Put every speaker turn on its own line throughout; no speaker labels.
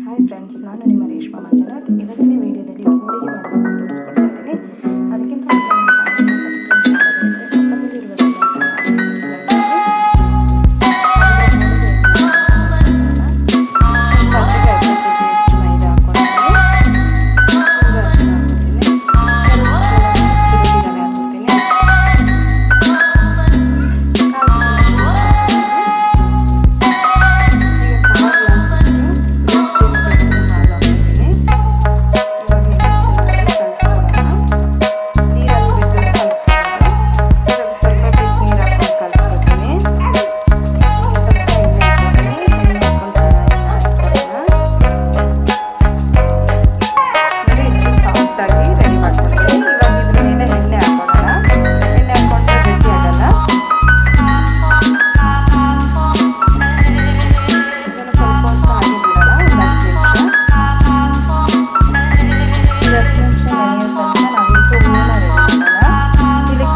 Hi friends, ನಾನು ನಿಮ್ಮ ರೇಷ್ಮಾ ಮಂಜುನಾಥ್. ಇವತ್ತಿನ ವಿಡಿಯೋದಲ್ಲಿ ಹೋಳಿಗೆ ಮಾಡೋದನ್ನು ತೋರಿಸ್ಕೊಡ್ತಾ ಇದ್ದೀನಿ. ಅದಕ್ಕಿಂತ ಮೊದಲು ನಮ್ಮ ಚಾನಲ್ನ ಸಬ್ಸ್ಕ್ರೈಬ್ ಮಾಡೋದೇ ಇದ್ದರೆ ಪಕ್ಕದಲ್ಲಿರುವ ಬೆಲ್ ಐಕಾನ್ ಮಾಡಿ ಸಬ್ಸ್ಕ್ರೈಬ್ ಮಾಡಿ. ಪಾತ್ರೆಗೆ ಅರ್ಧ ಕೆಜಿಯಷ್ಟು ಮೈದಾ ಹಾಕ್ಕೊಂಡಿದ್ದೀನಿ. ಚೂರು ಅರಿಶಿನ ಹಾಕ್ಕೊತೀನಿ. 2 ಸ್ಪೂನಷ್ಟು ಚಿರೋಟಿ ರವೆ ಹಾಕ್ಕೊತೀನಿ.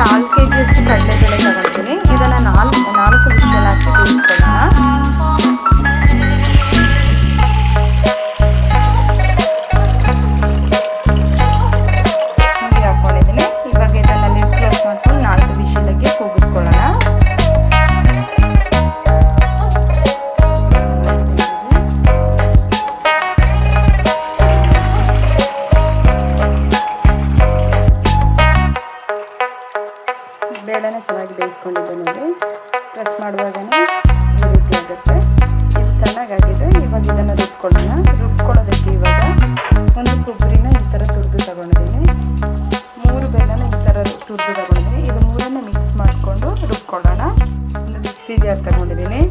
1 ಕೆಜಿಯಷ್ಟು ಕಡಲೆಬೇಳೆ ತಗೊಳ್ತೀನಿ. ಇದನ್ನು 4 ವಿಷಲ್ ಹಾಕಿ ಬೇಯಿಸ್ಕೊಳ್ಳೋಣ. ನೀರು ಹಾಕ್ಕೊಂಡಿದ್ದೀನಿ. ಇವಾಗ ಇದನ್ನು ಲಿಡ್ ಕ್ಲೋಸ್ ಮಾಡ್ಕೊಂಡು 4 ವಿಷಲ್ಗೆ ಕೂಗಿಸ್ಕೊಳ್ಳೋಣ. ಬೇಳೆನ ಚೆನ್ನಾಗಿ ಬೇಯಿಸ್ಕೊಂಡಿದ್ದೆ ನೋಡಿ. ಪ್ರೆಸ್ ಮಾಡುವಾಗನೇ ಈ ರೀತಿ ಆಗುತ್ತೆ. ಇದು ಚೆನ್ನಾಗಾಗಿದೆ. ಇವಾಗ ಇದನ್ನು ರುಬ್ಕೊಳ್ಳೋಣ. ರುಬ್ಕೊಳ್ಳೋದಕ್ಕೆ ಇವಾಗ 1 ಕೊಬ್ಬರಿನ ಈ ಥರ ತುರಿದು ತಗೊಂಡಿದ್ದೀನಿ. 3 ಬೆಲ್ಲನ ಈ ಥರ ತುರಿದು ತಗೊಂಡಿದ್ದೀನಿ. ಇದು 3ನ್ನು ಮಿಕ್ಸ್ ಮಾಡಿಕೊಂಡು ರುಬ್ಕೊಳ್ಳೋಣ. ಒಂದು ಮಿಕ್ಸಿ ಜಾರ್ ತಗೊಂಡಿದ್ದೀನಿ.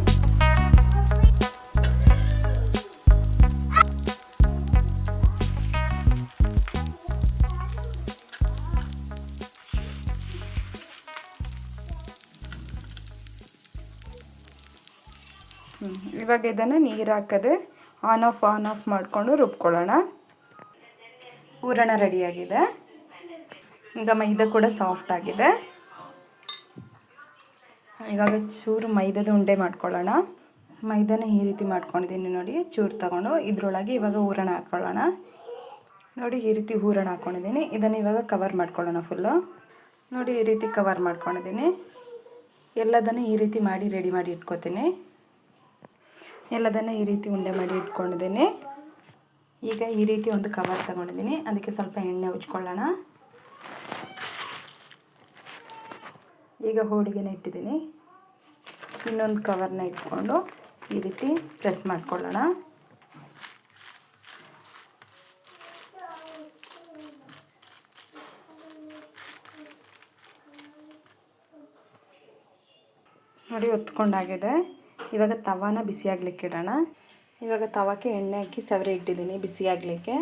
ಇವಾಗ ಇದನ್ನು ನೀರು ಹಾಕದೆ ಆನ್ ಆಫ್ ಮಾಡಿಕೊಂಡು ರುಬ್ಕೊಳ್ಳೋಣ. ಹೂರಣ ರೆಡಿಯಾಗಿದೆ. ಈಗ ಮೈದಾ ಕೂಡ ಸಾಫ್ಟ್ ಆಗಿದೆ. ಇವಾಗ ಚೂರು ಮೈದಾದ ಉಂಡೆ ಮಾಡ್ಕೊಳ್ಳೋಣ. ಮೈದಾನ ಈ ರೀತಿ ಮಾಡ್ಕೊಂಡಿದ್ದೀನಿ ನೋಡಿ. ಚೂರು ತಗೊಂಡು ಇದರೊಳಗೆ ಇವಾಗ ಹೂರಣ ಹಾಕ್ಕೊಳ್ಳೋಣ. ನೋಡಿ ಈ ರೀತಿ ಹೂರಣ ಹಾಕ್ಕೊಂಡಿದ್ದೀನಿ. ಇದನ್ನು ಇವಾಗ ಕವರ್ ಮಾಡ್ಕೊಳ್ಳೋಣ ಫುಲ್ಲು. ನೋಡಿ ಈ ರೀತಿ ಕವರ್ ಮಾಡ್ಕೊಂಡಿದ್ದೀನಿ. ಎಲ್ಲದನ್ನು ಈ ರೀತಿ ಮಾಡಿ ರೆಡಿ ಮಾಡಿ ಇಟ್ಕೋತೀನಿ. ಎಲ್ಲದನ್ನು ಈ ರೀತಿ ಉಂಡೆ ಮಾಡಿ ಇಟ್ಕೊಂಡಿದ್ದೀನಿ. ಈಗ ಈ ರೀತಿ ಒಂದು ಕವರ್ ತಗೊಂಡಿದ್ದೀನಿ. ಅದಕ್ಕೆ ಸ್ವಲ್ಪ ಎಣ್ಣೆ ಉಜ್ಕೊಳ್ಳೋಣ. ಈಗ ಹೋಳಿಗೆನ ಇಟ್ಟಿದ್ದೀನಿ. ಇನ್ನೊಂದು ಕವರ್ನ ಇಟ್ಕೊಂಡು ಈ ರೀತಿ ಪ್ರೆಸ್ ಮಾಡ್ಕೊಳ್ಳೋಣ. ನೋಡಿ ಹೊತ್ಕೊಂಡಾಗಿದೆ. ಇವಾಗ ತವಾನ ಬಿಸಿಯಾಗ್ಲಿಕ್ಕೆ ಇಡೋಣ. ಇವಾಗ ತವಕ್ಕೆ ಎಣ್ಣೆ ಹಾಕಿ ಸವರೆ ಇಟ್ಟಿದ್ದೀನಿ ಬಿಸಿಯಾಗಲಿಕ್ಕೆ.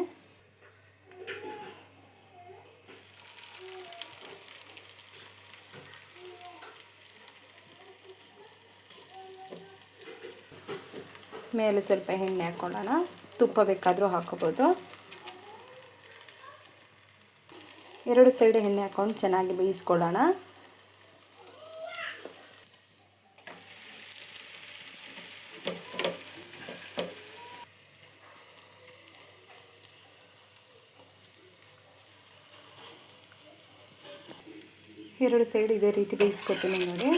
ಮೇಲೆ ಸ್ವಲ್ಪ ಎಣ್ಣೆ ಹಾಕ್ಕೊಳ್ಳೋಣ. ತುಪ್ಪ ಬೇಕಾದರೂ ಹಾಕೋಬೋದು. 2 ಸೈಡ್ ಎಣ್ಣೆ ಹಾಕ್ಕೊಂಡು ಚೆನ್ನಾಗಿ ಬೇಯಿಸ್ಕೊಳ್ಳೋಣ. ಎರಡು ಸೈಡ್ ಇದೇ ರೀತಿ ಬೇಯಿಸ್ಕೊತೀನಿ ನೋಡಿ.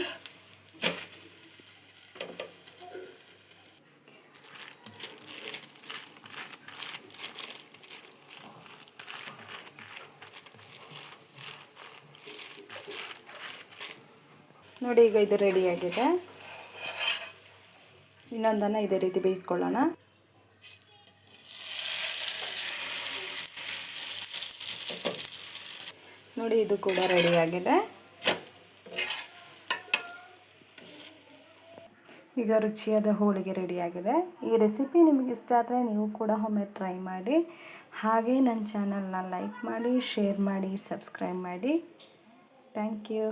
ನೋಡಿ ಈಗ ಇದು ರೆಡಿಯಾಗಿದೆ. ಇನ್ನೊಂದನ್ನು ಇದೇ ರೀತಿ ಬೇಯಿಸ್ಕೊಳ್ಳೋಣ. ನೋಡಿ ಇದು ಕೂಡ ರೆಡಿಯಾಗಿದೆ. ಈಗ ರುಚಿಯಾದ ಹೋಳಿಗೆ ರೆಡಿಯಾಗಿದೆ. ಈ ರೆಸಿಪಿ ನಿಮಗೆ ಇಷ್ಟ ಆದರೆ ನೀವು ಕೂಡ ಒಮ್ಮೆ ಟ್ರೈ ಮಾಡಿ. ಹಾಗೆ ನನ್ನ ಚಾನಲ್ನ ಲೈಕ್ ಮಾಡಿ, ಶೇರ್ ಮಾಡಿ, ಸಬ್ಸ್ಕ್ರೈಬ್ ಮಾಡಿ. Thank you.